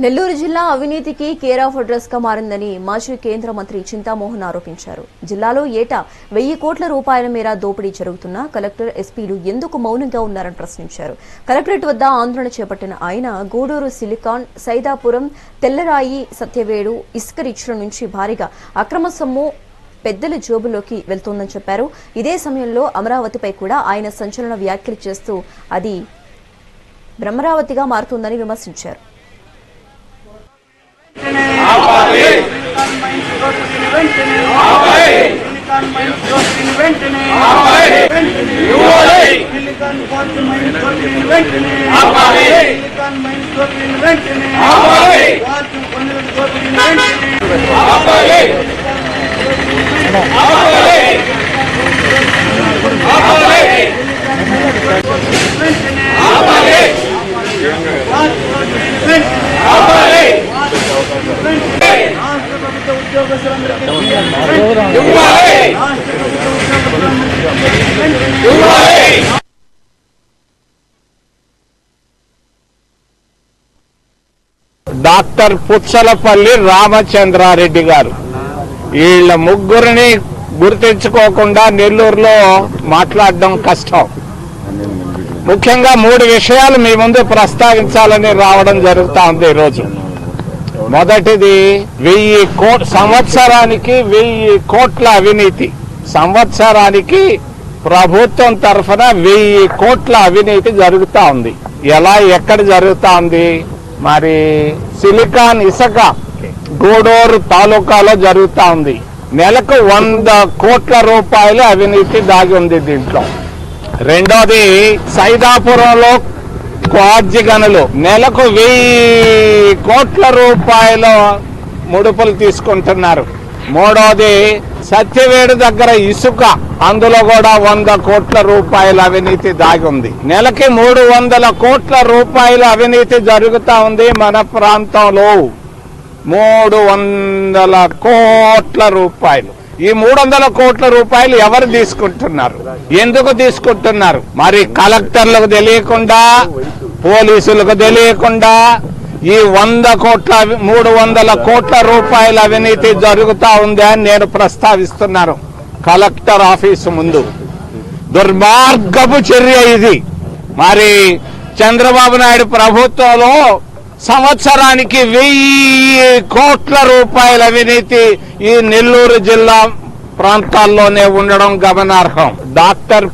నెల్లూరు జిల్లా అవినీతికి care of address గా మారిందని మాజీ కేంద్ర మంత్రి చింతామోహన్ ఆరోపించారు. జిల్లాలో ఏటా 1000 కోట్ల రూపాయల మేర దోపిడీ జరుగుతున్నా కలెక్టర్, ఎస్పీలు ఎందుకు మౌనంగా ఉన్నారని ప్రశ్నించారు. కలెక్టరేట్ వద్ద ఆందోళన చేపట్టిన ఆయన గూడూరు సిలికాన్, సైదాపురం, తెల్లరాయి, సత్యవేడు, ఇసుక రిచ్ల నుంచి భారీగా అక్రమ సొమ్ము పెద్దల జోబులోకి వెళ్తోందని చెప్పారు. ఇదే సమయంలో అమరావతిపై కూడా ఆయన సంచలన వ్యాఖ్యలు చేస్తూ అది బ్రహ్మరావతిగా మారుతోందని విమర్శించారు. డాక్టర్ పుచ్చలపల్లి రామచంద్రారెడ్డి గారు వీళ్ళ ముగ్గురిని గుర్తించుకోకుండా నెల్లూరులో మాట్లాడడం కష్టం. ముఖ్యంగా 3 విషయాలు మీ ముందు ప్రస్తావించాలని రావడం జరుగుతా ఉంది ఈరోజు. మొదటిది 1000 సంవత్సరానికి 1000 కోట్ల అవినీతి. సంవత్సరానికి ప్రభుత్వం తరఫున 1000 కోట్ల అవినీతి జరుగుతా ఉంది. ఎలా, ఎక్కడ జరుగుతా ఉంది? మరి సిలికాన్ ఇసుక గూడూరు తాలూకాలో జరుగుతా ఉంది. నెలకు 100 కోట్ల రూపాయలు అవినీతి దాగి ఉంది దీంట్లో. రెండోది సైదాపురంలో క్వార్జి గనులు నెలకు 1000 కోట్ల రూపాయల ముడుపులు తీసుకుంటున్నారు. మూడోది సత్యవేడు దగ్గర ఇసుక, అందులో కూడా 100 కోట్ల రూపాయల అవినీతి దాగి ఉంది. నెలకి 300 కోట్ల రూపాయల అవినీతి జరుగుతా ఉంది మన ప్రాంతంలో. 300 కోట్ల రూపాయలు. ఈ 300 కోట్ల రూపాయలు ఎవరు తీసుకుంటున్నారు, ఎందుకు తీసుకుంటున్నారు? మరి కలెక్టర్లకు తెలియకుండా, పోలీసులకు తెలియకుండా ఈ 300 కోట్ల రూపాయల అవినీతి జరుగుతా ఉంది అని నేను ప్రస్తావిస్తున్నాను కలెక్టర్ ఆఫీసు ముందు. దుర్మార్గపు చర్య ఇది. మరి చంద్రబాబు నాయుడు ప్రభుత్వంలో సంవత్సరానికి 1000 కోట్ల రూపాయల అవినీతి ఈ నెల్లూరు జిల్లా ప్రాంతాల్లోనే ఉండడం గమనార్హం. డాక్టర్